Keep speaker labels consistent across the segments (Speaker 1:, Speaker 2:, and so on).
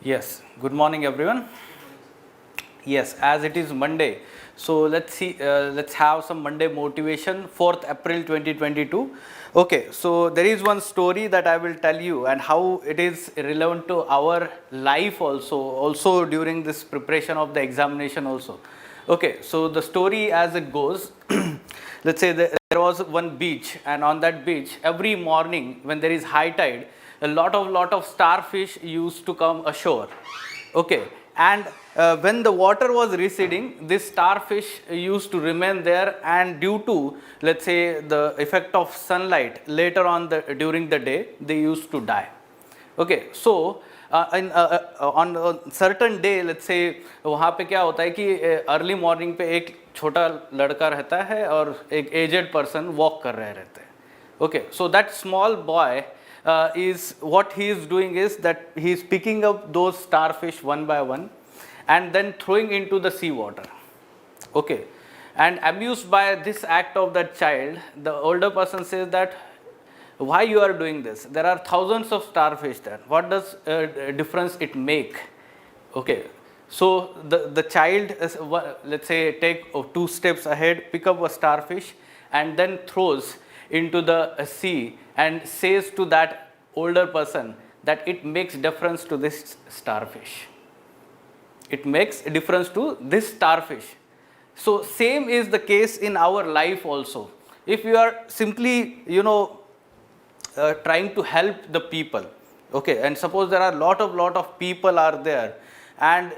Speaker 1: Yes, good morning everyone. Yes, as it is Monday, so let's have some Monday motivation. 4th April 2022. Okay, so there is one story that I will tell you and how it is relevant to our life also during this preparation of the examination also. Okay, so the story as it goes, let's say there was one beach, and on that beach every morning when there is high tide, a lot of starfish used to come ashore. Okay, and when the water was receding, this starfish used to remain there, and due to, let's say, the effect of sunlight later on during the day, they used to die. Okay, so on a certain day, let's say, वहाँ पे क्या होता है कि early morning पे एक छोटा लड़का रहता है और एक एजेड पर्सन वॉक कर रहे रहते हैं. Okay, so that small boy is what he is doing is that he is picking up those starfish one by one and then throwing into the sea water. Okay, and amused by this act of that child, the older person says that why you are doing this? There are thousands of starfish there. What does difference it make? Okay, so the child is, let's say, take 2 steps ahead, pick up a starfish and then throws into the sea and says to that older person that it makes difference to this starfish. It makes a difference to this starfish. So same is the case in our life also. If you are simply, trying to help the people, okay, and suppose there are lot of people are there, and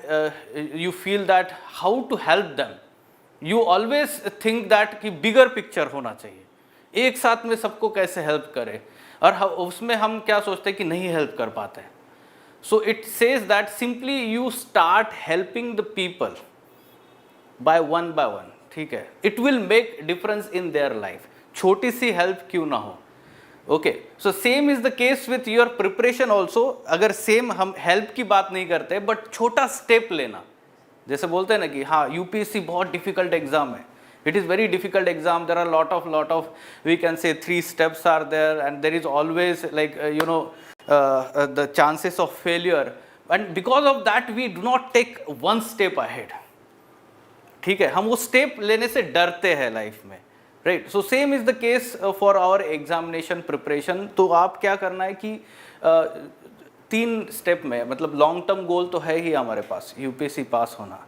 Speaker 1: you feel that how to help them, you always think that कि bigger picture होना चाहिए, एक साथ में सबको कैसे help करें, और उसमें हम क्या सोचते हैं कि नहीं help कर पाते हैं. So it says that simply you start helping the people by one, ठीक है, it will make difference in their life. छोटी सी help क्यों ना हो. Okay, so same is the case with your preparation also. अगर same हम help की बात नहीं करते, but छोटा step लेना, जैसे बोलते हैं ना कि हाँ UPSC बहुत difficult exam है. It is very difficult exam. There are lot of we can say 3 steps are there, and there is always like the chances of failure, and because of that we do not take one step ahead. ठीक है, हम वो step लेने से डरते हैं life में. Right, so same is the case for our examination preparation. तो आप क्या करना है कि 3 स्टेप में, मतलब लॉन्ग टर्म गोल तो है ही हमारे पास, यूपीएससी पास होना,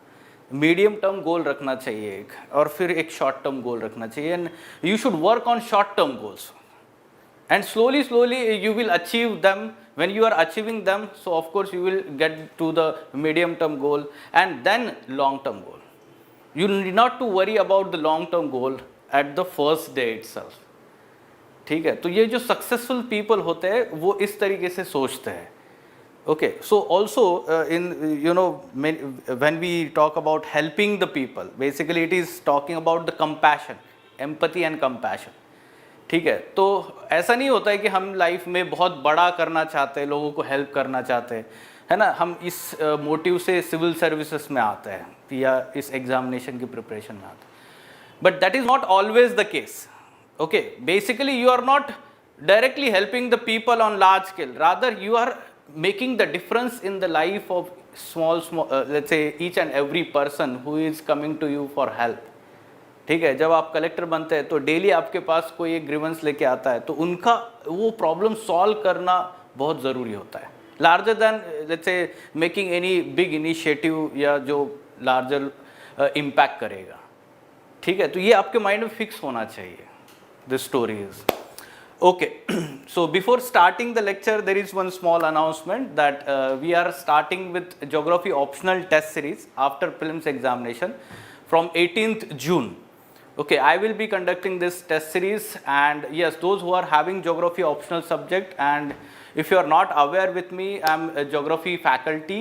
Speaker 1: मीडियम टर्म गोल रखना चाहिए एक, और फिर एक शॉर्ट टर्म गोल रखना चाहिए. And you should work on short term goals, and slowly you will achieve them. When you are achieving them, so of course you will get to the medium term goal and then long term goal. You need not to worry about the long term goal at the first day itself. ठीक है, तो ये जो successful people होते हैं वो इस तरीके से सोचते हैं. Okay, so also when we talk about helping the people, basically it is talking about the compassion, empathy and compassion. ठीक है, तो ऐसा नहीं होता है कि हम लाइफ में बहुत बड़ा करना चाहते हैं, लोगों को हेल्प करना चाहते हैं, है ना. हम इस मोटिव से सिविल सर्विसेज में आते हैं या इस एग्जामिनेशन की प्रिपरेशन में आते हैं. But that is not always the case. Okay, basically you are not directly helping the people on large scale, rather you are making the difference in the life of small let's say each and every person who is coming to you for help. ठीक है, जब आप collector बनते हैं तो daily आपके पास कोई एक ग्रीवेंस लेके आता है, तो उनका वो प्रॉब्लम सॉल्व करना बहुत ज़रूरी होता है, larger than let's say making any big initiative या जो लार्जर इम्पैक्ट करेगा. ठीक है, तो ये आपके माइंड में फिक्स होना चाहिए. This story is okay. So before starting the lecture there is one small announcement that we are starting with geography optional test series after prelims examination from 18th June. Okay, I will be conducting this test series, and yes, those who are having geography optional subject, and if you are not aware with me, I am a geography faculty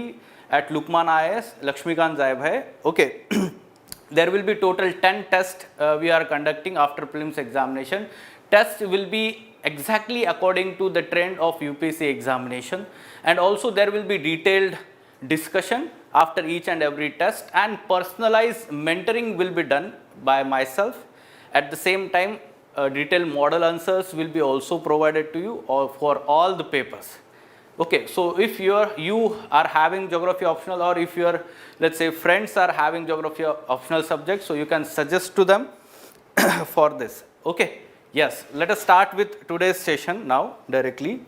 Speaker 1: at Lukmaan IAS, Laxmikant Jaybhaye. Okay. There will be total 10 tests we are conducting after prelims examination. Tests will be exactly according to the trend of UPSC examination, and also there will be detailed discussion after each and every test, and personalized mentoring will be done by myself. At the same time, detailed model answers will be also provided to you for all the papers. Okay, so if you are having geography optional, or if your, let's say, friends are having geography optional subject, so you can suggest to them for this. Okay, yes, let us start with today's session now directly.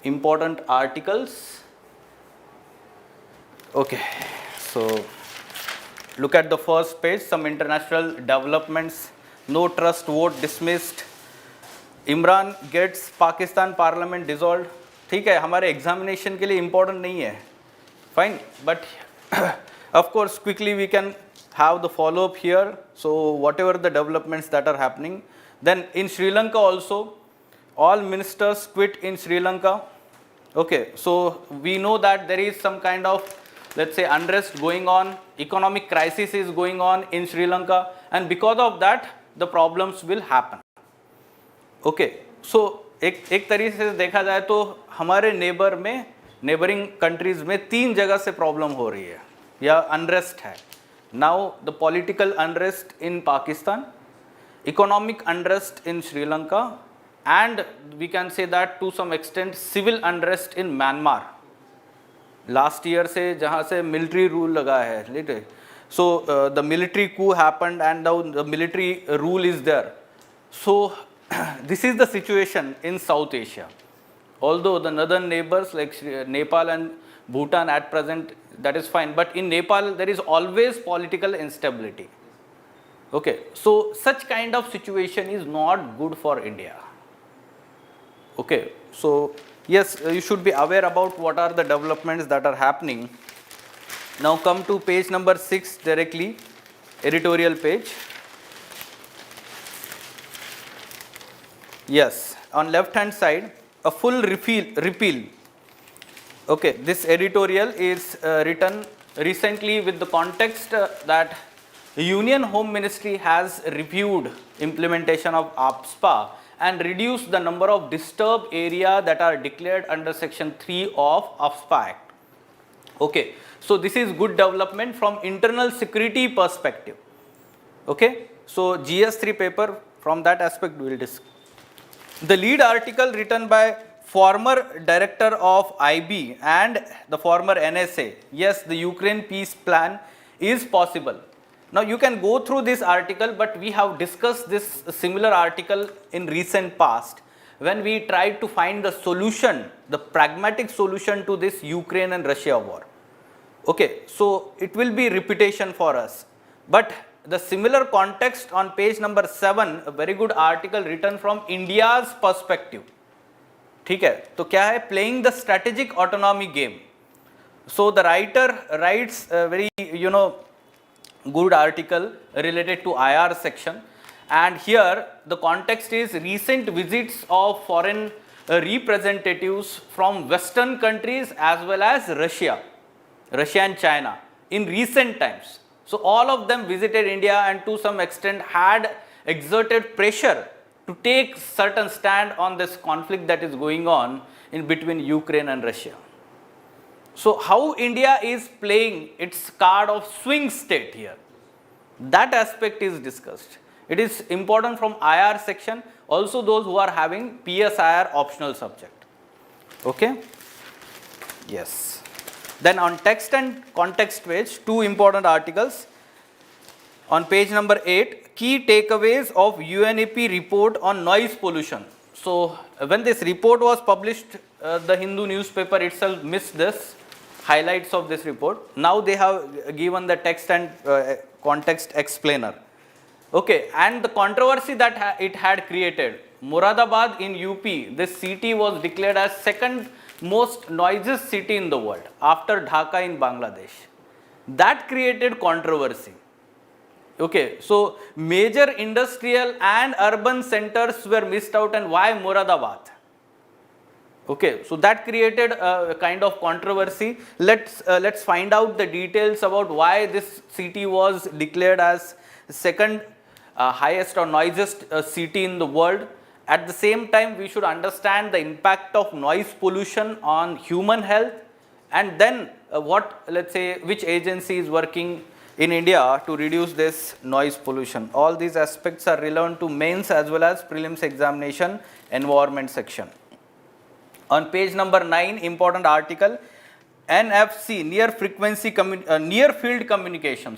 Speaker 1: Important articles. Okay, so look at the first page. Some international developments. No trust vote dismissed. Imran gets Pakistan parliament dissolved. ठीक है, हमारे examination के लिए important नहीं है, fine, but of course quickly we can have the follow up here. So whatever the developments that are happening, then in Sri Lanka also all ministers quit in Sri Lanka. Okay, so we know that there is some kind of, let's say, unrest going on, economic crisis is going on in Sri Lanka, and because of that the problems will happen. Okay, so एक तरीके से देखा जाए तो हमारे neighbouring countries में 3 जगह से प्रॉब्लम हो रही है या अनरेस्ट है. Now the political unrest in Pakistan, economic unrest in Sri Lanka, and we can say that to some extent civil unrest in Myanmar. Last year से जहाँ से मिलिट्री रूल लगा है, so the military coup happened and the military rule is there. So this is the situation in South Asia. Although the northern neighbors like Nepal and Bhutan at present, that is fine, but in Nepal there is always political instability. Okay, so such kind of situation is not good for India. Okay, so yes, you should be aware about what are the developments that are happening. Now come to page number 6 directly, editorial page. Yes, on left hand side, a full repeal. Okay, this editorial is written recently with the context that the Union Home Ministry has reviewed implementation of APSPA and reduced the number of disturbed area that are declared under section 3 of APSPA Act. Okay, so this is good development from internal security perspective. Okay, so GS3 paper, from that aspect we will discuss. The lead article written by former director of IB and the former NSA, yes, the Ukraine peace plan is possible. Now you can go through this article, but we have discussed this similar article in recent past when we tried to find the solution, the pragmatic solution to this Ukraine and Russia war. Okay, so it will be repetition for us, but the similar context on page number 7, a very good article written from India's perspective. ठीक है, तो क्या है, playing the strategic autonomy game. So the writer writes a very good article related to IR section, and here the context is recent visits of foreign representatives from Western countries as well as Russia and China in recent times. So all of them visited India and to some extent had exerted pressure to take certain stand on this conflict that is going on in between Ukraine and Russia. So how India is playing its card of swing state here, that aspect is discussed. It is important from IR section, also those who are having PSIR optional subject. Okay, yes. Then on text and context page, 2 important articles. On page number 8, key takeaways of UNEP report on noise pollution. So when this report was published, the Hindu newspaper itself missed this, highlights of this report. Now they have given the text and context explainer. Okay, and the controversy that it had created. Moradabad in UP, this city was declared as second most noisiest city in the world after Dhaka in Bangladesh. That created controversy. Okay, so major industrial and urban centers were missed out, and why Moradabad? Okay, so that created a kind of controversy. Let's find out the details about why this city was declared as second highest or noisiest city in the world. At the same time, we should understand the impact of noise pollution on human health, and then which agency is working in India to reduce this noise pollution. All these aspects are relevant to mains as well as prelims examination environment section. On page number 9, important article, NFC, near field communication,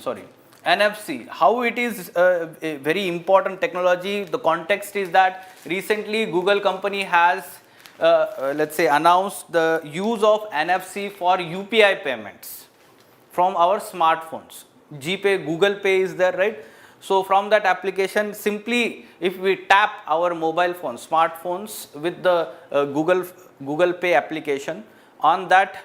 Speaker 1: NFC, how it is a very important technology. The context is that recently Google company has let's say announced the use of NFC for UPI payments from our smartphones. GPay, Google Pay is there, right? So from that application, simply if we tap our mobile phones, smartphones with the Google Pay application, on that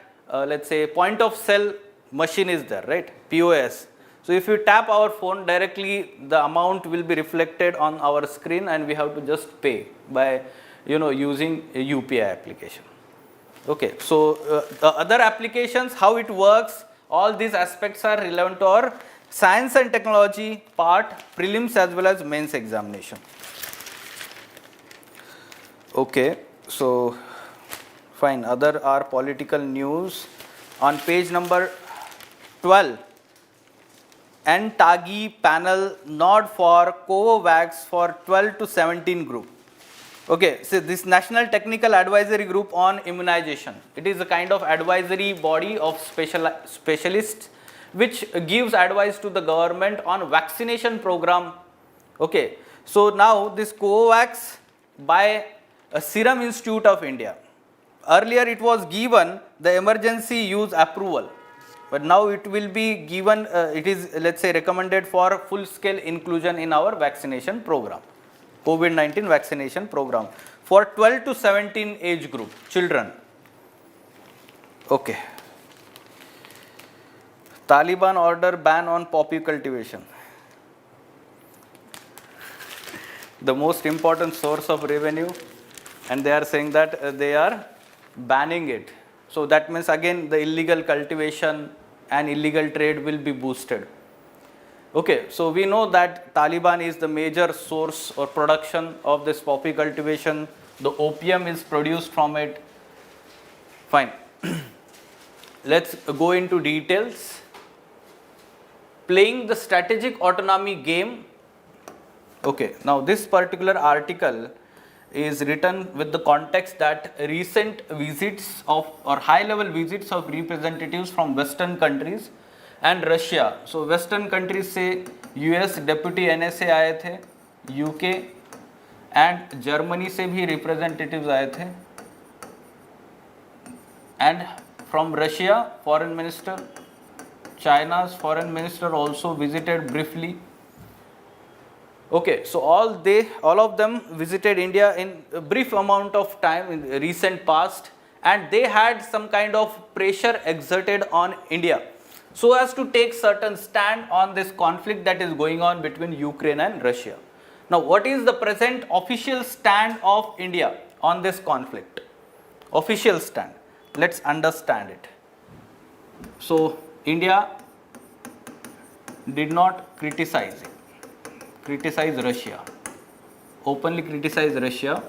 Speaker 1: let's say point of sale machine is there, right? POS. So if you tap our phone directly, the amount will be reflected on our screen and we have to just pay by using a UPI application. Okay, so the other applications, how it works, all these aspects are relevant to our science and technology part, prelims as well as mains examination. Okay, so fine, other are political news. On page number 12, N-TAGI panel nod for Covovax for 12 to 17 group. Okay, so this National Technical Advisory Group on Immunization, it is a kind of advisory body of specialists which gives advice to the government on vaccination program. Okay, so now this Covovax by Serum Institute of India. Earlier it was given the emergency use approval, but now it will be given, it is let's say recommended for full scale inclusion in our vaccination program, COVID-19 vaccination program for 12 to 17 age group children. Okay. Taliban order ban on poppy cultivation. The most important source of revenue, and they are saying that they are banning it. So that means again the illegal cultivation and illegal trade will be boosted. Okay, so we know that Taliban is the major source or production of this poppy cultivation. The opium is produced from it. Fine. Let's go into details. Playing the strategic autonomy game. Okay, now this particular article is written with the context that recent visits of or high level visits of representatives from Western countries and Russia. So Western countries say US deputy NSA आए थे, UK and Germany से भी representatives आए थे, and from Russia foreign minister, China's foreign minister also visited briefly. Okay, so all of them visited India in a brief amount of time in the recent past, and they had some kind of pressure exerted on India so as to take certain stand on this conflict that is going on between Ukraine and Russia. Now, what is the present official stand of India on this conflict? Official stand. Let's understand it. So, India did not criticize Russia, openly criticize Russia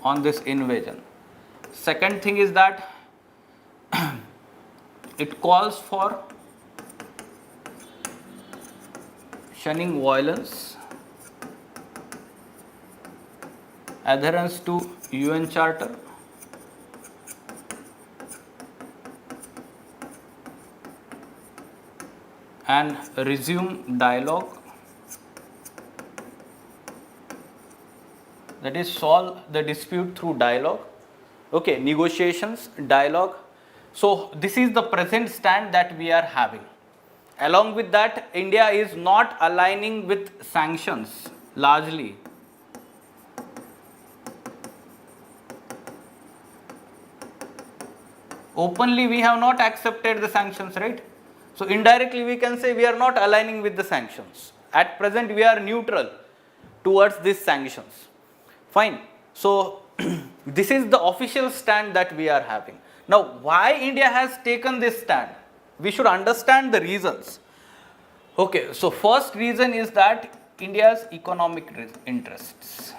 Speaker 1: on this invasion. Second thing is that it calls for shunning violence, adherence to UN Charter, and resume dialogue, that is solve the dispute through dialogue. Okay, negotiations, dialogue. So this is the present stand that we are having. Along with that, India is not aligning with sanctions largely. Openly we have not accepted the sanctions, right? So indirectly we can say we are not aligning with the sanctions. At present we are neutral towards these sanctions. Fine. So this is the official stand that we are having. Now, why India has taken this stand? We should understand the reasons. Okay, so first reason is that India's economic interests.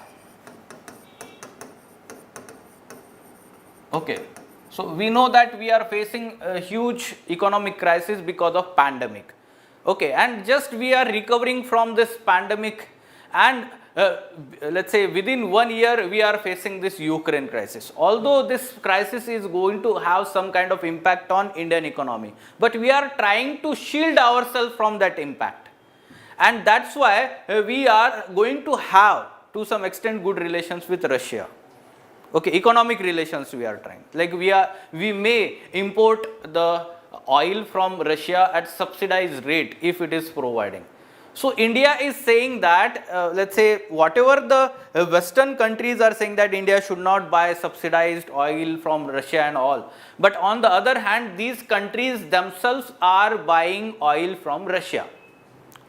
Speaker 1: Okay, so we know that we are facing a huge economic crisis because of pandemic. Okay, and just we are recovering from this pandemic, and let's say within 1 year we are facing this Ukraine crisis. Although this crisis is going to have some kind of impact on Indian economy, but we are trying to shield ourselves from that impact. And that's why we are going to have to some extent good relations with Russia. Okay, economic relations we are trying. Like we may import the oil from Russia at subsidized rate if it is providing. So India is saying that, let's say whatever the Western countries are saying that India should not buy subsidized oil from Russia and all. But on the other hand, these countries themselves are buying oil from Russia,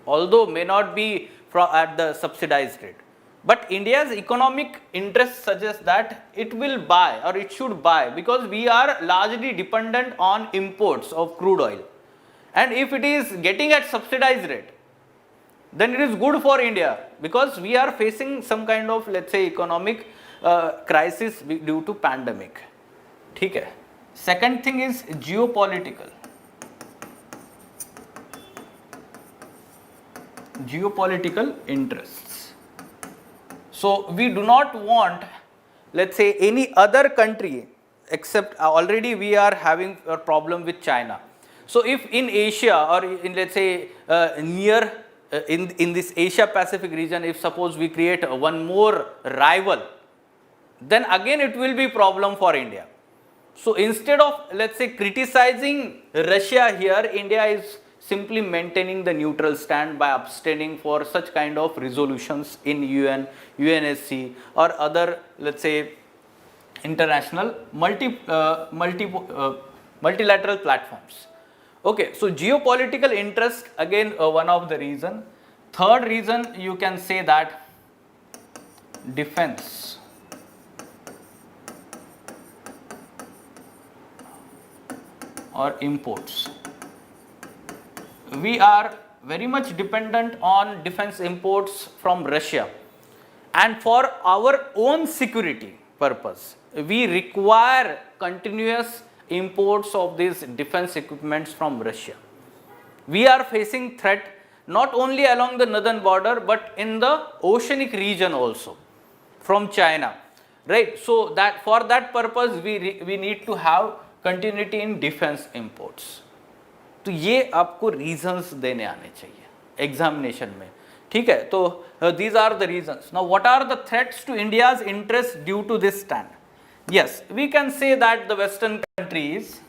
Speaker 1: although may not be at the subsidized rate. But India's economic interest suggests that it will buy or it should buy, because we are largely dependent on imports of crude oil. And if it is getting at subsidized rate, then it is good for India, because we are facing some kind of, let's say, economic crisis due to pandemic. Okay. Second thing is geopolitical interests. So we do not want, let's say, any other country, except already we are having a problem with China. So if in Asia or in, let's say, near in this Asia Pacific region, if suppose we create one more rival, then again it will be problem for India. So instead of, let's say, criticizing Russia here, India is simply maintaining the neutral stand by abstaining for such kind of resolutions in UN, UNSC or other, let's say, international multilateral platforms. Okay, so geopolitical interest, again one of the reason. Third reason, you can say that defense. Or imports. We are very much dependent on defense imports from Russia, and for our own security purpose, we require continuous imports of these defense equipments from Russia. We are facing threat not only along the northern border, but in the oceanic region also from China, right? So that for that purpose we need to have continuity in defense imports. तो ये आपको reasons देने आने चाहिए examination में, ठीक है? तो these are the reasons. Now what are the threats to India's interest due to this stand? Yes, we can say that the Western countries,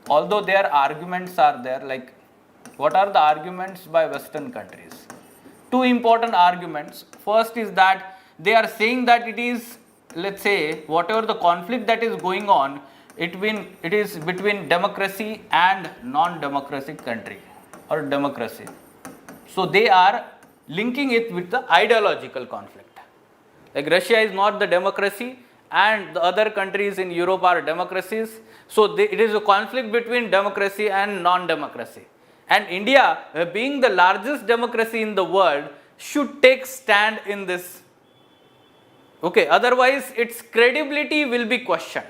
Speaker 1: although their arguments are there, like what are the arguments by Western countries? Two important arguments. First is that they are saying that it is, let's say, whatever the conflict that is going on, it is between democracy and non-democratic country or democracy. So they are linking it with the ideological conflict. Like Russia is not the democracy and the other countries in Europe are democracies. So it is a conflict between democracy and non-democracy. And India, being the largest democracy in the world, should take stand in this. Okay, otherwise its credibility will be questioned.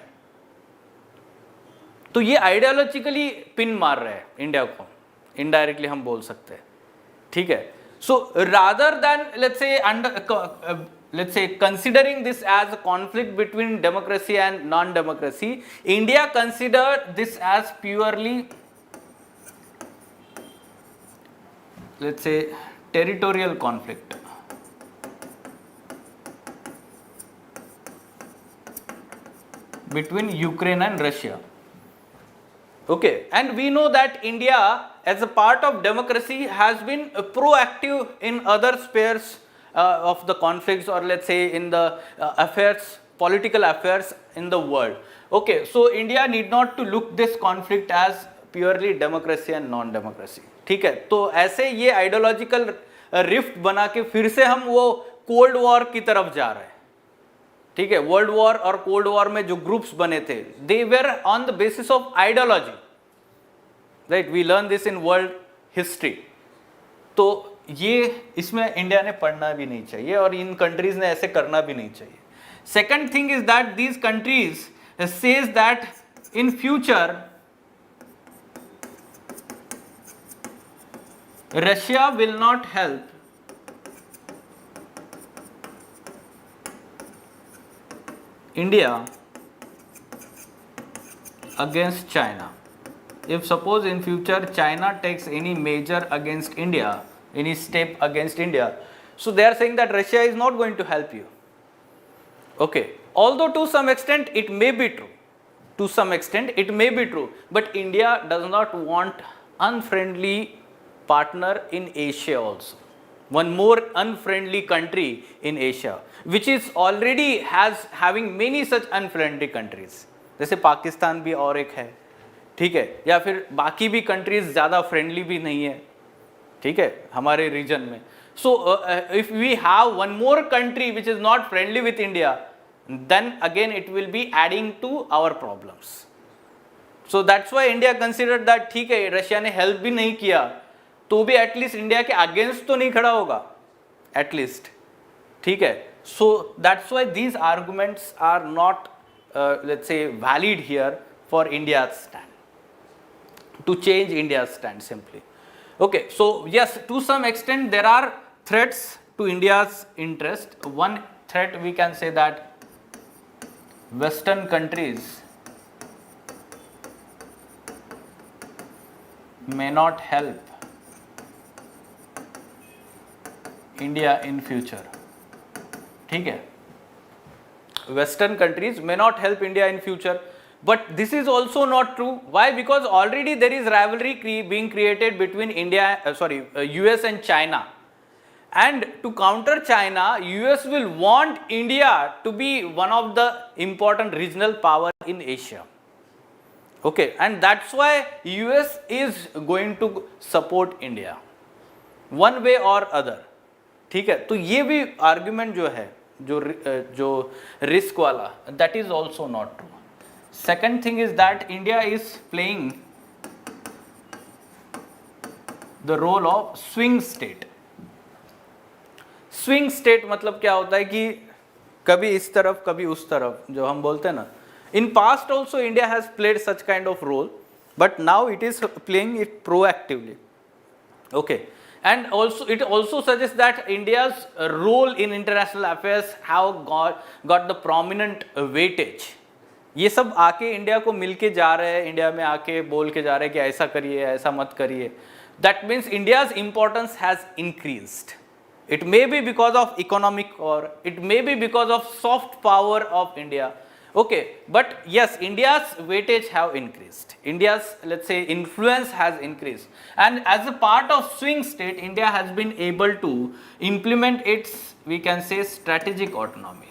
Speaker 1: तो ये ideologically pin मार रहे हैं India को, indirectly हम बोल सकते हैं, ठीक है? So rather than let's say considering this as a conflict between democracy and non-democracy, India considered this as purely, let's say, territorial conflict. Between Ukraine and Russia. Okay, and we know that India as a part of democracy has been proactive in other spheres of the conflicts, or let's say in the affairs, political affairs in the world. Okay, so India need not to look this conflict as purely democracy and non-democracy. ठीक है, तो ऐसे ये ideological rift बना के फिर से हम वो कोल्ड वॉर की तरफ जा रहे हैं, ठीक है? वर्ल्ड वॉर और कोल्ड वॉर में जो ग्रुप्स बने थे, they were on the basis of ideology, right? We learn this in world history. तो ये इसमें इंडिया ने पढ़ना भी नहीं चाहिए और इन कंट्रीज ने ऐसे करना भी नहीं चाहिए. Second thing is that these countries says that in future Russia will not help India against China. If suppose in future China takes any measure against India, any step against India, so they are saying that Russia is not going to help you. Okay, although to some extent it may be true, to some extent it may be true, but India does not want unfriendly partner in Asia also. One more unfriendly country in Asia, which is already having many such unfriendly countries. जैसे पाकिस्तान भी और एक है, ठीक है, या फिर बाकी भी कंट्रीज ज़्यादा फ्रेंडली भी नहीं है, ठीक है, हमारे रीजन में. So if we have one more country which is not friendly with India, then again it will be adding to our problems. So that's why India considered that ठीक है, रशिया ने हेल्प भी नहीं किया तो भी at least India के against तो नहीं खड़ा होगा, एटलीस्ट, ठीक है. So that's why these arguments are not let's say valid here for India's stand, to change India's stand simply. Okay, so yes, to some extent there are threats to India's interest. One threat we can say that Western countries may not help India in future. ठीक है, Western countries may not help India in future, but this is also not true. Why? Because already there is rivalry being created between US and China, and to counter China, US will want India to be one of the important regional power in Asia. Okay, and that's why US is going to support India one way or other. ठीक है, तो ये भी argument जो है, जो risk वाला, that is also not true. Second thing is that India is playing the role of swing state. Swing state मतलब क्या होता है कि कभी इस तरफ कभी उस तरफ, जो हम बोलते हैं ना. In past also India has played such kind of role, but now it is playing it proactively. Okay, and also it also suggests that India's role in international affairs have got the prominent weightage. ये सब आके India को मिलके जा रहे हैं, India में आके बोल के जा रहे हैं कि ऐसा करिए, ऐसा मत करिए. That means India's importance has increased. It may be because of economic, or it may be because of soft power of India. Okay, but yes, India's weightage have increased. India's, let's say, influence has increased, and as a part of swing state, India has been able to implement its, we can say, strategic autonomy.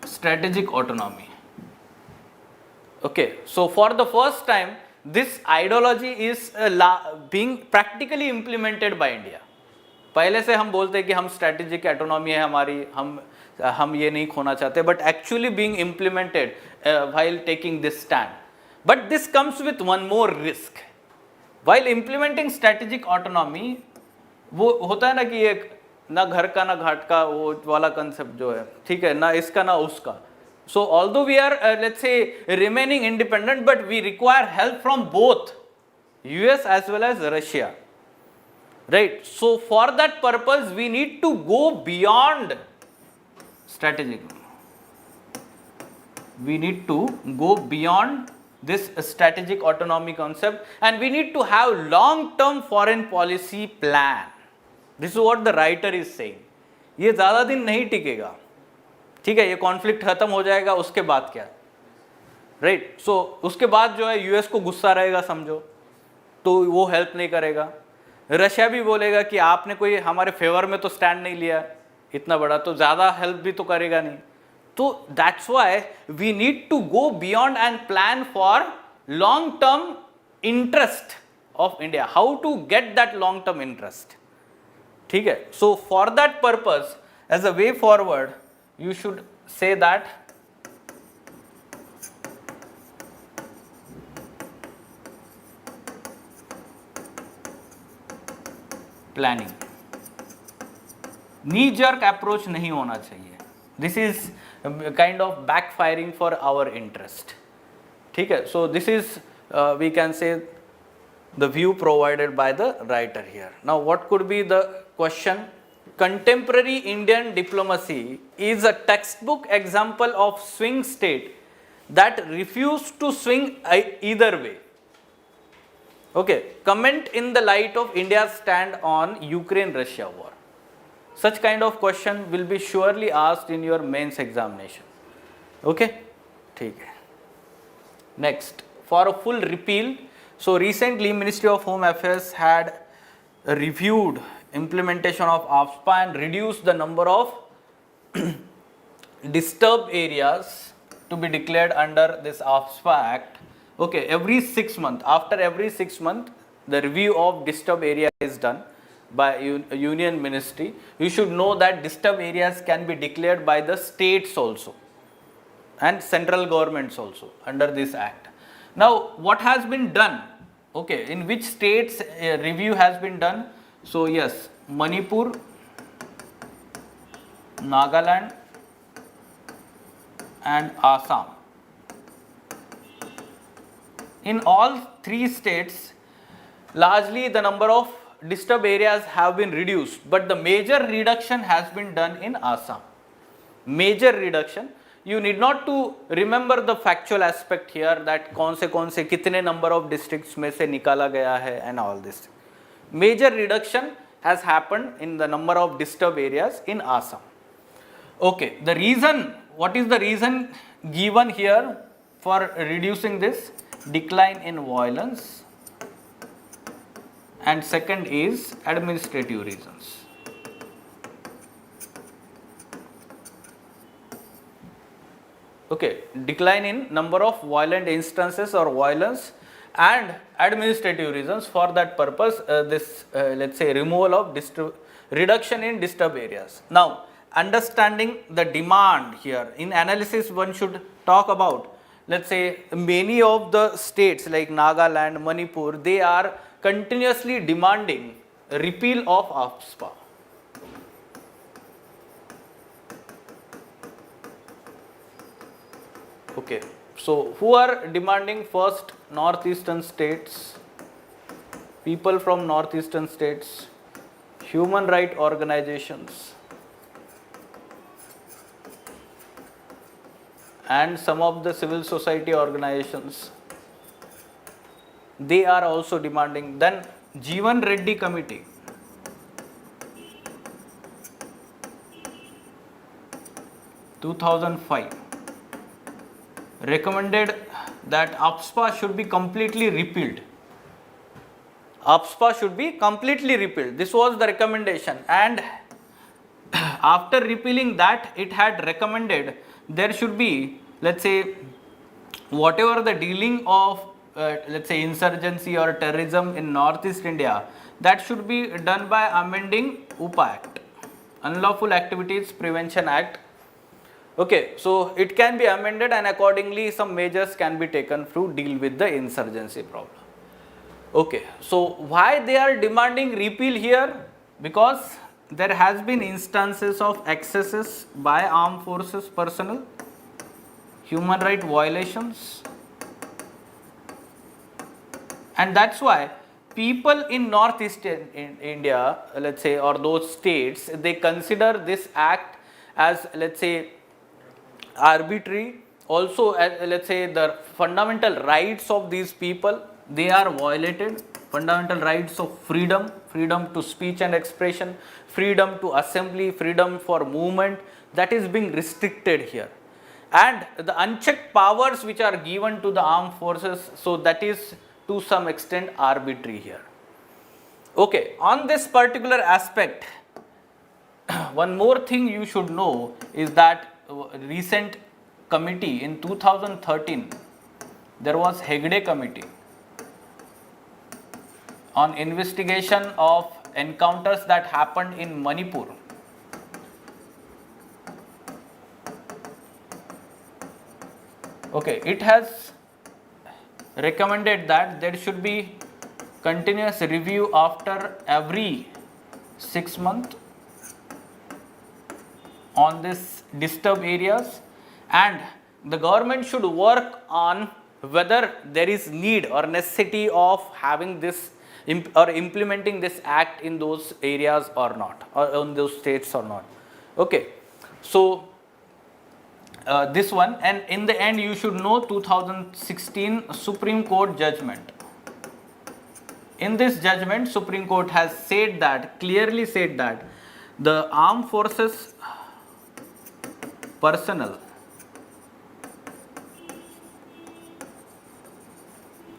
Speaker 1: Strategic autonomy. Okay, so for the first time, this ideology is being practically implemented by India. पहले से हम बोलते हैं कि हम strategic autonomy है हमारी, हम ये नहीं खोना चाहते, but actually being implemented while taking this stand. But this comes with one more risk. While implementing strategic autonomy, वो होता है ना कि एक ना घर का ना घाट का, वो वाला कंसेप्ट जो है, ठीक है, ना इसका ना उसका. So although we are let's say remaining independent, but we require help from both US as well as Russia. Right, so for that purpose we need to go beyond strategic. We need to go beyond this strategic autonomy concept, and we need to have long term foreign policy plan. This is what the writer is saying. ये ज़्यादा दिन नहीं टिकेगा, ठीक है, ये conflict खत्म हो जाएगा, उसके बाद क्या, राइट. सो उसके बाद जो है US को गुस्सा रहेगा समझो, तो वो हेल्प नहीं करेगा. रशिया भी बोलेगा कि आपने कोई हमारे फेवर में तो स्टैंड नहीं लिया इतना बड़ा, तो ज़्यादा हेल्प भी तो करेगा नहीं. तो that's why we need to go beyond and plan for long term interest of India, how to get that long term interest. ठीक है, so for that purpose as a way forward you should say that planning, knee jerk approach नहीं होना चाहिए. This is kind of backfiring for our interest. ठीक है, so this is we can say the view provided by the writer here. Now what could be the question? contemporary Indian diplomacy is a textbook example of swing state that refuse to swing either way. Okay, comment in the light of India's stand on Ukraine-Russia war. Such kind of question will be surely asked in your mains examination. Okay, ठीक है. Next, for a full repeal, so recently Ministry of Home Affairs had reviewed implementation of AFSPA and reduced the number of disturbed areas to be declared under this AFSPA Act. Okay, every 6 months, after every 6 months, the review of disturbed area is done by Union Ministry. You should know that disturbed areas can be declared by the states also and central governments also under this act. Now, what has been done? Okay, in which states review has been done? So yes, Manipur, Nagaland and Assam. In all three states, largely the number of disturbed areas have been reduced, but the major reduction has been done in Assam. Major reduction. You need not to remember the factual aspect here that कौन से कितने number of districts में से निकाला गया है and all this. Major reduction has happened in the number of disturbed areas in Assam. Okay, the reason, what is the reason given here for reducing this? Decline in violence, and second is administrative reasons. Okay, decline in number of violent instances or violence and administrative reasons. For that purpose, let's say removal of reduction in disturbed areas. Now, understanding the demand here, in analysis one should talk about, let's say many of the states like Nagaland, Manipur, they are continuously demanding repeal of AFSPA. Okay, so who are demanding? First, northeastern states, people from northeastern states, human rights organizations, and some of the civil society organizations. They are also demanding. Then Jeevan Reddy Committee, (2005) recommended that AFSPA should be completely repealed. AFSPA should be completely repealed. This was the recommendation, and after repealing that, it had recommended there should be, let's say, whatever the dealing of let's say insurgency or terrorism in Northeast India, that should be done by amending UPA Act, Unlawful Activities Prevention Act. Okay, so it can be amended and accordingly some measures can be taken to deal with the insurgency problem. Okay, so why they are demanding repeal here? Because there has been instances of excesses by armed forces personnel, human rights violations, and that's why people in northeastern India, let's say, or those states, they consider this act as, let's say, arbitrary. Also, let's say, the fundamental rights of these people, they are violated. Fundamental rights of freedom, freedom to speech and expression, freedom to assembly, freedom for movement, that is being restricted here. And the unchecked powers which are given to the armed forces, so that is to some extent arbitrary here. Okay, on this particular aspect, one more thing you should know is that recent committee in 2013, there was Hegde committee on investigation of encounters that happened in Manipur. Okay, it has recommended that there should be continuous review after every 6 months on this disturbed areas, and the government should work on whether there is need or necessity of having this or implementing this act in those areas or not, or in those states or not. Okay, so this one, and in the end you should know 2016 Supreme Court judgment. In this judgment, Supreme Court has said that, clearly said that, the armed forces personnel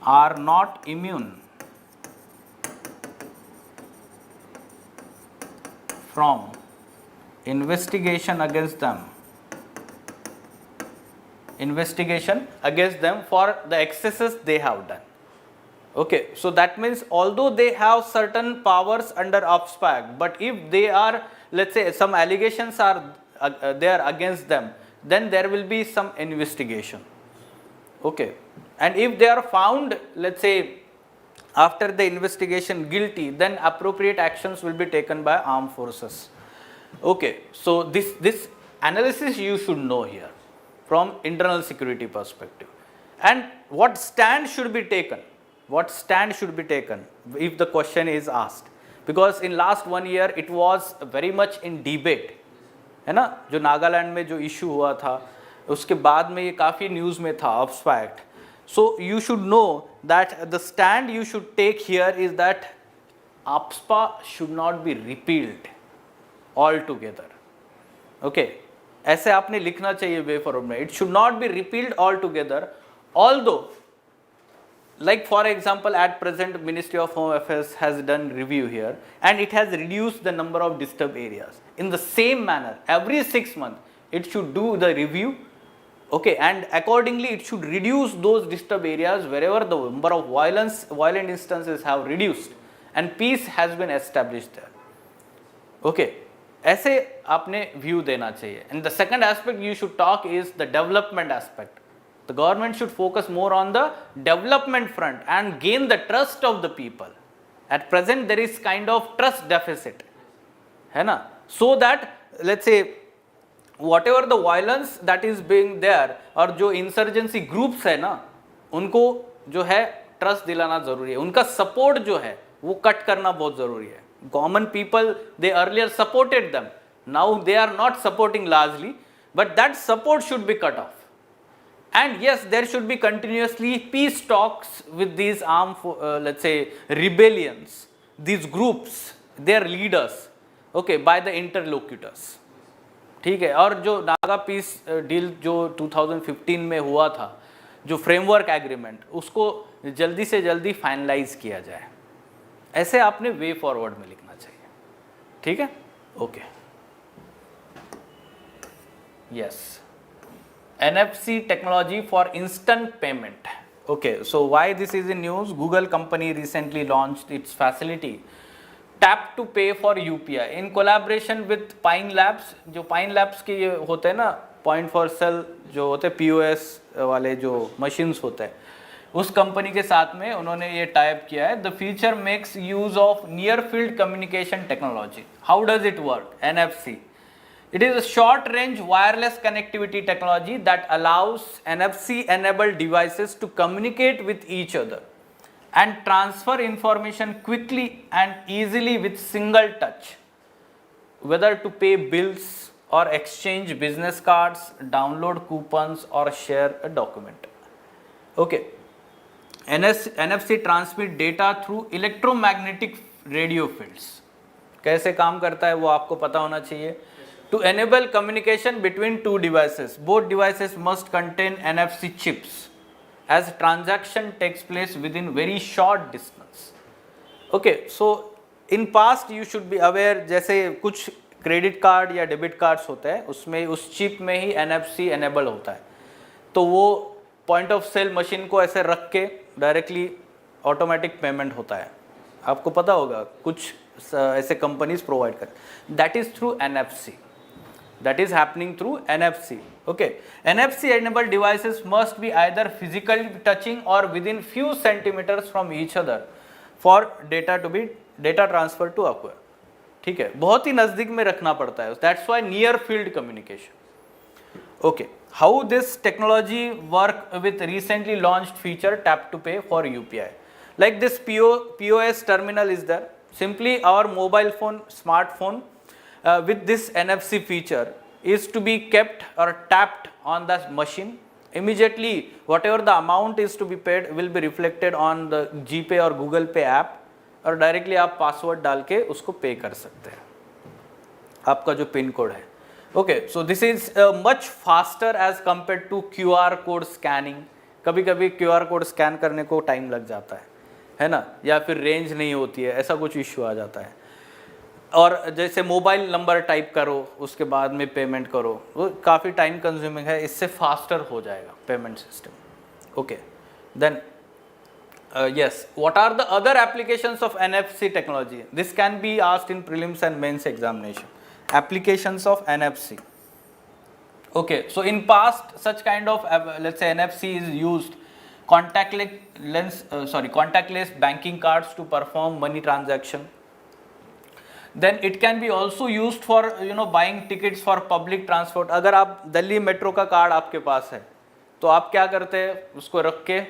Speaker 1: are not immune from investigation against them for the excesses they have done. Okay, so that means although they have certain powers under OPSPA Act, but if they are, let's say, some allegations are there against them, then there will be some investigation. Okay, and if they are found, let's say, after the investigation guilty, then appropriate actions will be taken by armed forces. Okay, so this analysis you should know here from internal security perspective. And what stand should be taken? What stand should be taken if the question is asked? Because in last 1 year it was very much in debate, है ना, जो नागालैंड में जो issue हुआ था उसके बाद में ये काफ़ी न्यूज़ में था ऑप्सपा act. So you should know that the stand you should take here is that OPSPA should not be repealed altogether. Okay, ऐसे आपने लिखना चाहिए वे फॉरवर्ड में. It should not be repealed altogether, although, like for example, at present Ministry of Home Affairs has done review here and it has reduced the number of disturbed areas. In the same manner, every 6 months it should do the review. Okay, and accordingly it should reduce those disturbed areas wherever the number of violent instances have reduced and peace has been established there. Okay, ऐसे आपने view देना चाहिए. And the second aspect you should talk is the development aspect. The government should focus more on the development front and gain the trust of the people. At present there is kind of trust deficit, है ना? So that, let's say, whatever the violence that is being there और जो insurgency groups है ना, उनको जो है trust दिलाना ज़रूरी है. उनका support जो है वो cut करना बहुत ज़रूरी है. Common people, they earlier supported them. Now they are not supporting largely, but that support should be cut off. And yes, there should be continuously peace talks with these armed, let's say, rebellions, these groups, their leaders, okay, by the interlocutors. ठीक है. और जो Naga peace deal जो 2015 में हुआ था, जो framework agreement, उसको जल्दी से जल्दी फाइनलाइज किया जाए. ऐसे आपने वे फॉरवर्ड में लिखना चाहिए. ठीक है. Okay, yes. NFC technology for instant payment. Okay, so why this is in news? Google company recently launched its facility tap to pay for UPI in collaboration with Pine Labs. जो Pine Labs के ये होते हैं ना, point for sale जो होते हैं POS वाले जो machines होते हैं, उस कंपनी के साथ में उन्होंने ये टाइप किया है. The feature makes use of near field communication technology. How does it work? NFC. It is a short-range wireless connectivity technology that allows NFC-enabled devices to communicate with each other and transfer information quickly and easily with single touch, whether to pay bills or exchange business cards, download coupons or share a document. Okay, NFC transmit data through electromagnetic radio fields. कैसे काम करता है वो आपको पता होना चाहिए. To enable communication between two devices, both devices must contain NFC chips as transaction takes place within very short distance. Okay, so in past you should be aware, जैसे कुछ क्रेडिट कार्ड या डेबिट कार्ड्स होते हैं उसमें उस chip में ही NFC enable होता है, तो वो पॉइंट ऑफ सेल मशीन को ऐसे रख के डायरेक्टली ऑटोमेटिक पेमेंट होता है. आपको पता होगा कुछ ऐसे कंपनीज प्रोवाइड कर. That is through NFC. That is happening through NFC. Okay, NFC enabled devices must be either physically touching or within few centimeters from each other for data transfer to occur. ठीक है, बहुत ही नज़दीक में रखना पड़ता है. That's why near field communication. Okay, how this technology work with recently launched feature tap to pay for UPI. Like this POS terminal is there. Simply our mobile phone, smartphone with this NFC feature is to be kept or tapped on the machine. Immediately whatever the amount is to be paid will be reflected on the GPay or Google Pay app, और directly आप password डाल के उसको pay कर सकते हैं, आपका जो पिन कोड है. Okay, so this is much faster as compared to QR code scanning. कभी कभी QR कोड स्कैन करने को टाइम लग जाता है ना, या फिर रेंज नहीं होती है, ऐसा कुछ इश्यू आ जाता है. और जैसे मोबाइल नंबर टाइप करो उसके बाद में पेमेंट करो, वो काफ़ी टाइम कंज्यूमिंग है, इससे फास्टर हो जाएगा payment system. Okay, then yes, what are the other applications of NFC technology? This can be asked in prelims and mains examination. Applications of NFC. Okay, so in past such kind of let's say NFC is used contactless banking cards to perform money transaction. Then it can be also used for buying tickets for public transport. अगर आप Delhi metro का card आपके पास है तो आप क्या करते हैं, उसको रख के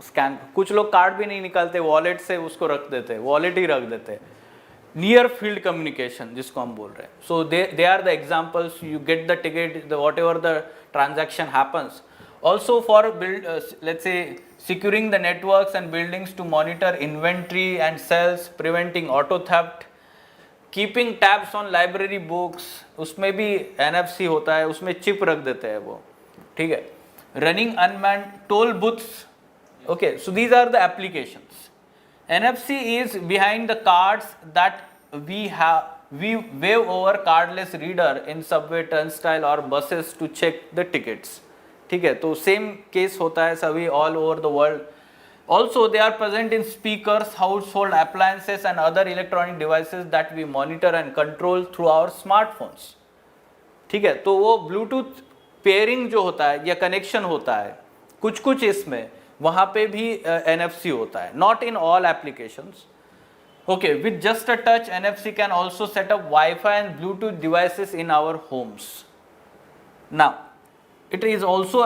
Speaker 1: स्कैन. कुछ लोग कार्ड भी नहीं निकालते, वॉलेट से उसको रख देते, वॉलेट ही रख देते. नियर फील्ड कम्युनिकेशन जिसको हम बोल रहे हैं. So they are the examples. You get the ticket, whatever the transaction happens. Also for let's say securing the networks and buildings to monitor inventory and sales, preventing auto theft, keeping tabs on library books. उसमें भी NFC होता है, उसमें chip रख देते हैं वो, ठीक है. Running unmanned toll booths. Okay, so these are the applications. NFC is behind the cards that we wave over cardless reader in subway, turnstile or buses to check the tickets. ठीक है, तो same case होता है सभी all over the world. Also they are present in speakers, household appliances and other electronic devices that we monitor and control through our smartphones. ठीक है, तो वो Bluetooth पेयरिंग जो होता है या कनेक्शन होता है कुछ इसमें, वहाँ पे भी NFC होता है. Not in all applications. Okay, with just a touch NFC can also set up wifi and bluetooth devices in our homes. Now it is also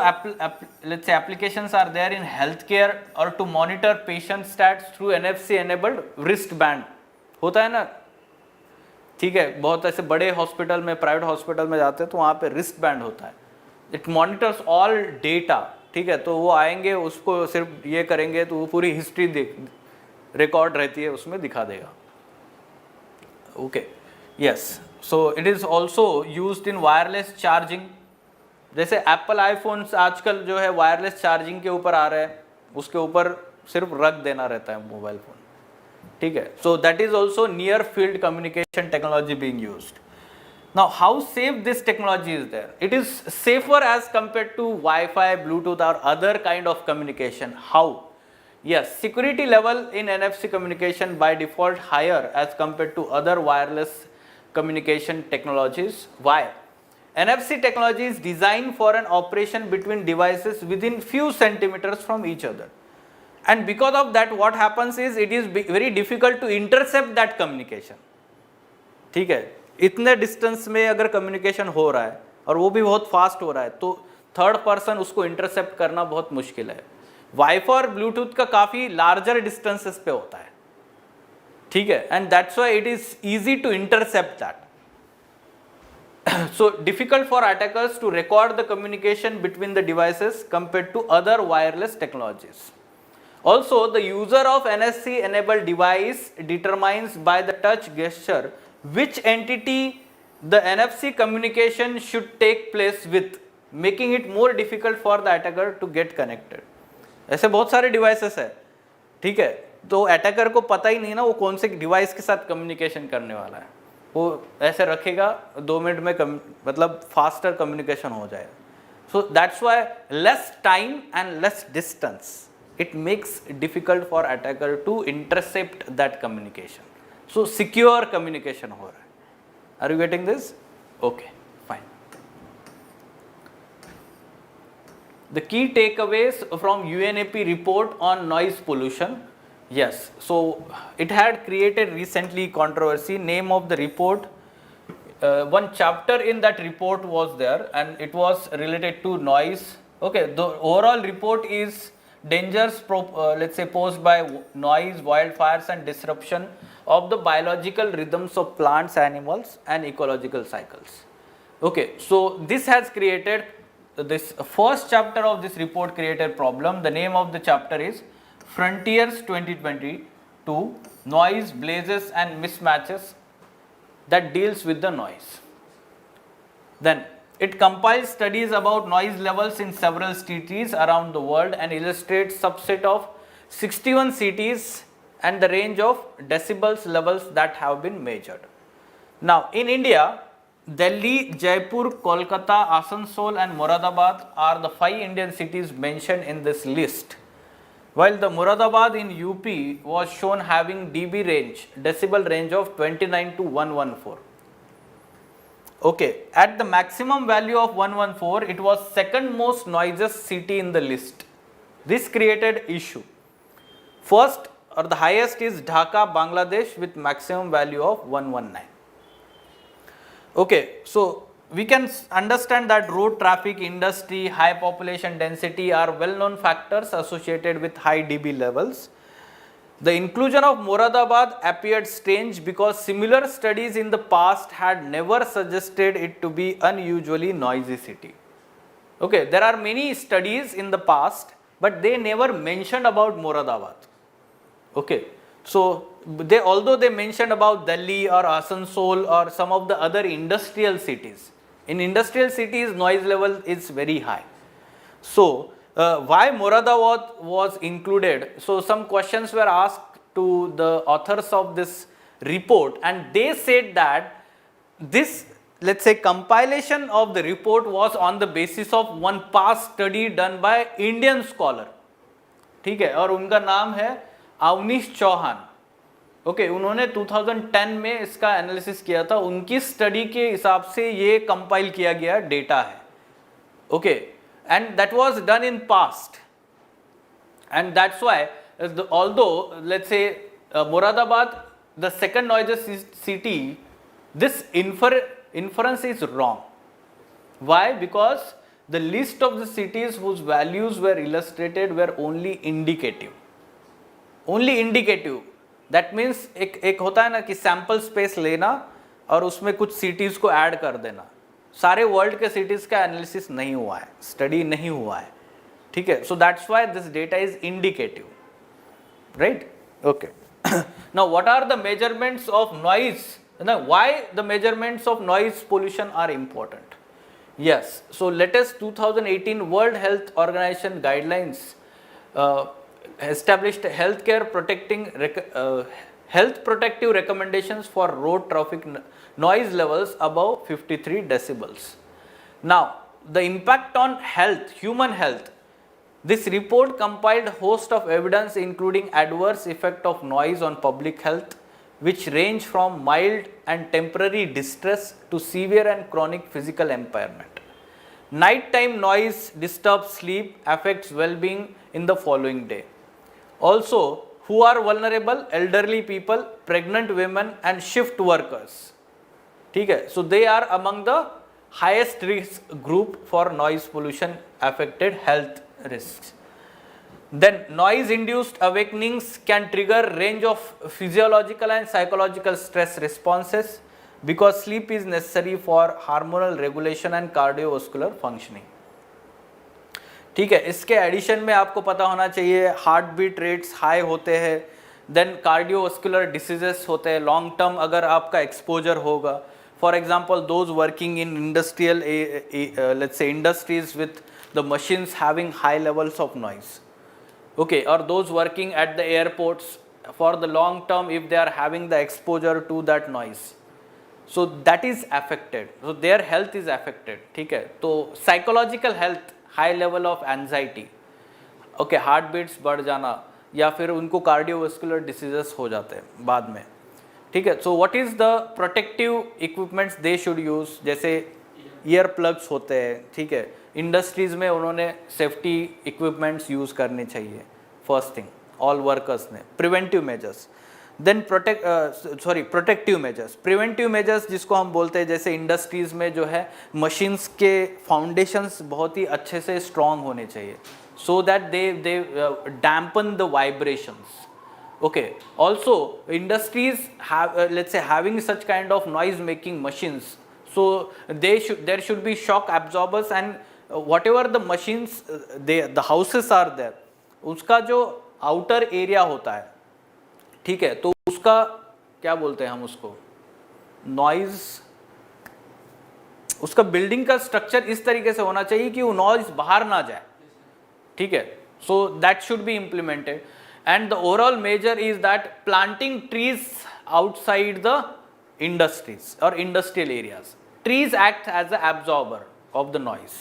Speaker 1: let's say applications are there in healthcare or to monitor patient stats through NFC enabled wristband. होता है ना, ठीक है, बहुत ऐसे बड़े hospital में, private hospital में जाते हैं तो वहाँ पे रिस्ट बैंड होता है. It monitors all data. ठीक है, तो वो आएंगे, उसको सिर्फ ये करेंगे तो वो पूरी हिस्ट्री रिकॉर्ड रहती है, उसमें दिखा देगा. Okay, yes. So it is also used in wireless charging. जैसे एप्पल आईफोन्स आजकल जो है वायरलेस चार्जिंग के ऊपर आ रहे हैं, उसके ऊपर सिर्फ रख देना रहता है मोबाइल फ़ोन. ठीक है, so that is also near field communication technology being used. Now, how safe this technology is there? It is safer as compared to Wi-Fi, Bluetooth or other kind of communication. How? Yes, security level in NFC communication by default higher as compared to other wireless communication technologies. Why? NFC technology is designed for an operation between devices within few centimeters from each other. And because of that, what happens is it is very difficult to intercept that communication. ठीक है, इतने distance में अगर communication हो रहा है और वो भी बहुत फास्ट हो रहा है तो थर्ड पर्सन उसको इंटरसेप्ट करना बहुत मुश्किल है. वाईफाई और ब्लूटूथ का काफ़ी लार्जर डिस्टेंसेस पे होता है. ठीक है, and that's why it is easy to intercept that. So difficult for attackers to record the communication between the devices compare to other wireless technologies. Also, the user of NFC enabled device determines by the touch gesture which entity the NFC communication should take place with, making it more difficult for the attacker to get connected. ऐसे बहुत सारे devices है. ठीक है, तो attacker को पता ही नहीं ना वो कौन से डिवाइस के साथ कम्युनिकेशन करने वाला है. वो ऐसे रखेगा, 2 मिनट में मतलब फास्टर कम्युनिकेशन हो जाएगा. So that's why less time and less distance, it makes difficult for attacker to intercept that communication. So secure communication हो रहा है. Are you getting this? Okay, fine. The key takeaways from UNEP report on noise pollution. Yes, so it had created recently controversy. Name of the report, one chapter in that report was there and it was related to noise. Okay, the overall report is dangers let's say posed by noise, wildfires and disruption of the biological rhythms of plants, animals and ecological cycles. Okay, so this has created this first chapter of this report created problem. The name of the chapter is Frontiers 2022 Noise, Blazes and Mismatches, that deals with the noise. Then it compiles studies about noise levels in several cities around the world and illustrates subset of 61 cities and the range of decibels levels that have been measured. Now in India, Delhi, Jaipur, Kolkata, Asansol and Moradabad are the 5 Indian cities mentioned in this list. While the Moradabad in UP was shown having dB range, decibel range of 29 to 114. Okay, at the maximum value of 114, it was second most noisiest city in the list. This created issue. First or the highest is Dhaka, Bangladesh with maximum value of 119. Okay, so we can understand that road traffic, industry, high population density are well-known factors associated with high dB levels. The inclusion of Moradabad appeared strange because similar studies in the past had never suggested it to be unusually noisy city. Okay, there are many studies in the past, but they never mentioned about Moradabad. Okay, so although they mentioned about Delhi or Asansol or some of the other industrial cities. In industrial cities, noise level is very high. So why Moradabad was included? So some questions were asked to the authors of this report, and they said that this, let's say, compilation of the report was on the basis of one past study done by Indian scholar. ठीक है, और उनका नाम है Awanish Chauhan. Okay, उन्होंने 2010 में इसका analysis किया था. उनकी स्टडी के हिसाब से ये कंपाइल किया गया डेटा है. Okay, and that was done in past, and that's why although let's say Moradabad, the second noisiest city, this inference is wrong. Why? Because the list of the cities whose values were illustrated were only indicative. Only indicative. That means एक होता है ना कि sample space लेना और उसमें कुछ cities को ऐड कर देना. सारे वर्ल्ड के सिटीज का एनालिसिस नहीं हुआ है, स्टडी नहीं हुआ है. ठीक है, so that's why this data is indicative, right? Okay, now what are the measurements of noise? Why the measurements of noise pollution are important? Yes, so latest 2018 world health organization guidelines established health protective recommendations for road traffic noise levels above 53 decibels. Now, the impact on health, human health. This report compiled host of evidence including adverse effect of noise on public health, which range from mild and temporary distress to severe and chronic physical impairment. Nighttime noise disturbs sleep, affects well-being in the following day. Also, who are vulnerable? Elderly people, pregnant women and shift workers. ठीक है, so they are among the highest risk group for noise pollution affected health risks. Then noise induced awakenings can trigger range of physiological and psychological stress responses because sleep is necessary for hormonal regulation and cardiovascular functioning. ठीक है, इसके addition में आपको पता होना चाहिए heart beat rates high होते हैं, देन कार्डियोवास्कुलर डिसीजेस होते हैं लॉन्ग टर्म अगर आपका एक्सपोजर होगा. For example those working in industrial let's say industries with the machines having high levels of noise. Okay, और those working at the airports for the long term if they are having the exposure to that noise, so that is affected, so their health is affected. ठीक है, तो psychological health, high level of anxiety, okay, heart beats बढ़ जाना या फिर उनको cardiovascular diseases हो जाते हैं बाद में. ठीक है, so what is the protective equipments they should use? जैसे ईयर प्लग्स होते हैं. ठीक है, इंडस्ट्रीज़ में उन्होंने सेफ्टी इक्विपमेंट्स यूज़ करने चाहिए. फर्स्ट थिंग ऑल वर्कर्स ने. Preventive measures, then protective measures. Preventive measures जिसको हम बोलते हैं, जैसे इंडस्ट्रीज़ में जो है मशीन्स के फाउंडेशंस बहुत ही अच्छे से स्ट्रॉन्ग होने चाहिए. so that they dampen the vibrations. Okay. Also, industries have let's say having such kind of noise making machines, so there should be shock absorbers, and whatever the machines the houses are there, उसका जो outer area होता है, ठीक है, तो उसका क्या बोलते हैं हम उसको, नॉइज, उसका बिल्डिंग का स्ट्रक्चर इस तरीके से होना चाहिए कि वो नॉइज बाहर ना जाए, ठीक है. So that should be implemented. And the overall measure is that planting trees outside the industries or industrial areas. Trees act as an absorber of the noise.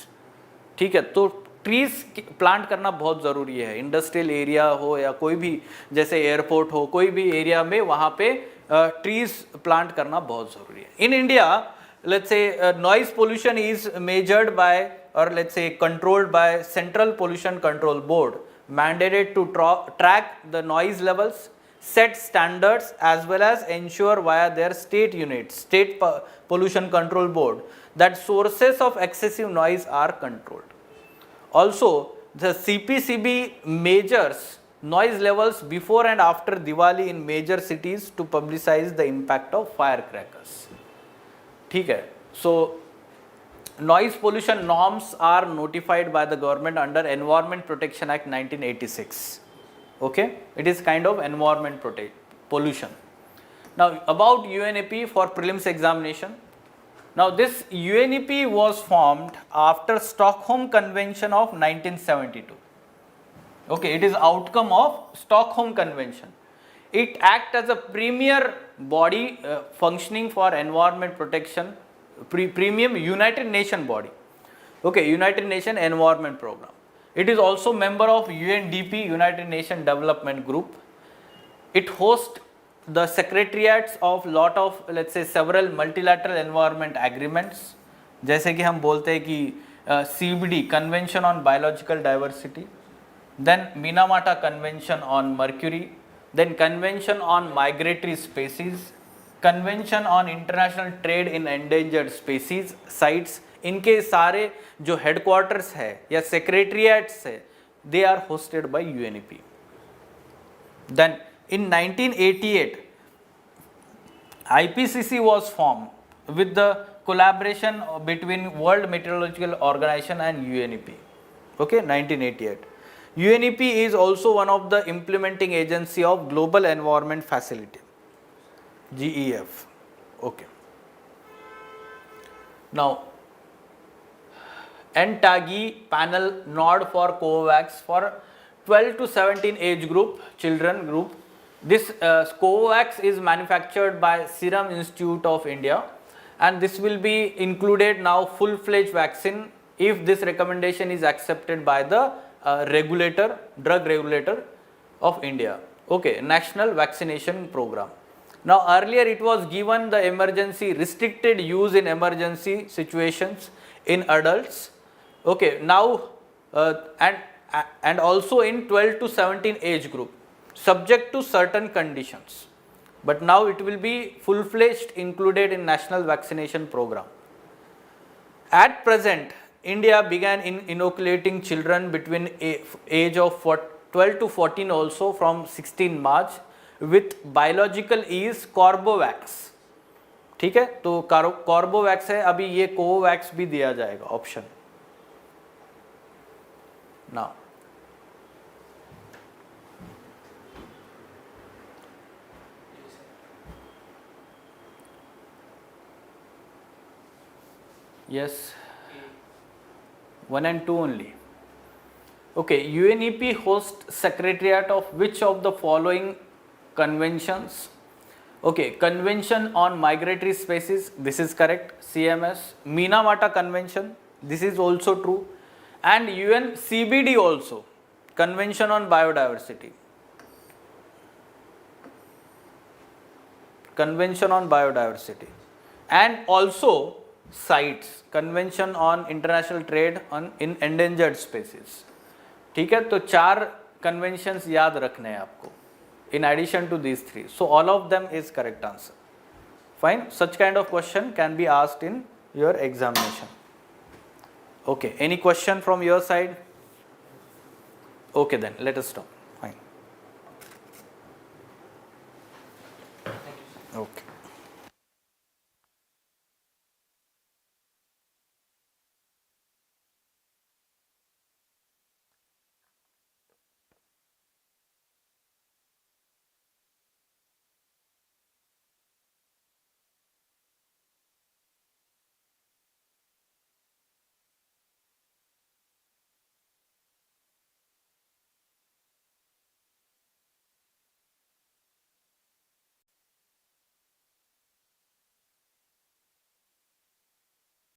Speaker 1: ठीक है, तो ट्रीज प्लांट करना बहुत ज़रूरी है. इंडस्ट्रियल एरिया हो या कोई भी जैसे एयरपोर्ट हो, कोई भी एरिया में वहाँ पे ट्रीज प्लांट करना बहुत ज़रूरी है. In India, let's say noise pollution is measured by, or let's say controlled by Central Pollution Control Board, mandated to track the noise levels, set standards, as well as ensure via their state units, State Pollution Control Board, that sources of excessive noise are controlled. Also, the CPCB measures noise levels before and after Diwali in major cities to publicize the impact of firecrackers. ठीक है. So noise pollution norms are notified by the government under Environment Protection Act 1986. Okay, it is kind of environment pollution. Now about UNEP for prelims examination. Now this UNEP was formed after Stockholm Convention of 1972. Okay, it is outcome of Stockholm Convention. It acts as a premier body functioning for environment protection, premium United Nation body. Okay, United Nation Environment Program. It is also member of UNDP, United Nation Development Group. It hosts the secretariats of lot of, let's say, several multilateral environment agreements. जैसे कि हम बोलते हैं कि CBD, Convention on Biological Diversity, then Minamata Convention on Mercury, then Convention on Migratory Species, Convention on International Trade in Endangered Species sites. इनके सारे जो headquarters है या सेक्रेटरिएट्स है, they are hosted by UNEP. Then in 1988, IPCC was formed with the collaboration between World Meteorological Organization and UNEP. Okay, 1988. UNEP is also one of the implementing agency of Global Environment Facility, GEF. Okay. Now, NTAGI panel nod for Covax for 12 to 17 age group, children group. This Covax is manufactured by Serum Institute of India, and this will be included now full-fledged vaccine if this recommendation is accepted by the regulator, drug regulator of India. Okay, National Vaccination Program. Now earlier it was given the emergency restricted use in emergency situations in adults. Okay, now and also in 12 to 17 age group, subject to certain conditions. But now it will be full-fledged included in National Vaccination Program. At present, India began inoculating children between age of 12 to 14 also from 16 March with biological is Corbevax. ठीक है, तो Corbevax है, अभी ये Covax भी दिया जाएगा option. Now, yes, 1 and 2 only. Okay, UNEP hosts secretariat of which of the following conventions? Okay, Convention on Migratory Species, this is correct, CMS. Minamata Convention, this is also true. And UN CBD also, Convention on Biodiversity. Convention on Biodiversity. And also CITES, Convention on International Trade in Endangered Species. ठीक है, तो 4 conventions याद रखने हैं आपको in addition to these 3. So all of them is correct answer. Fine, such kind of question can be asked in your examination. Okay, any question from your side? Okay, then let us stop. Fine. Okay.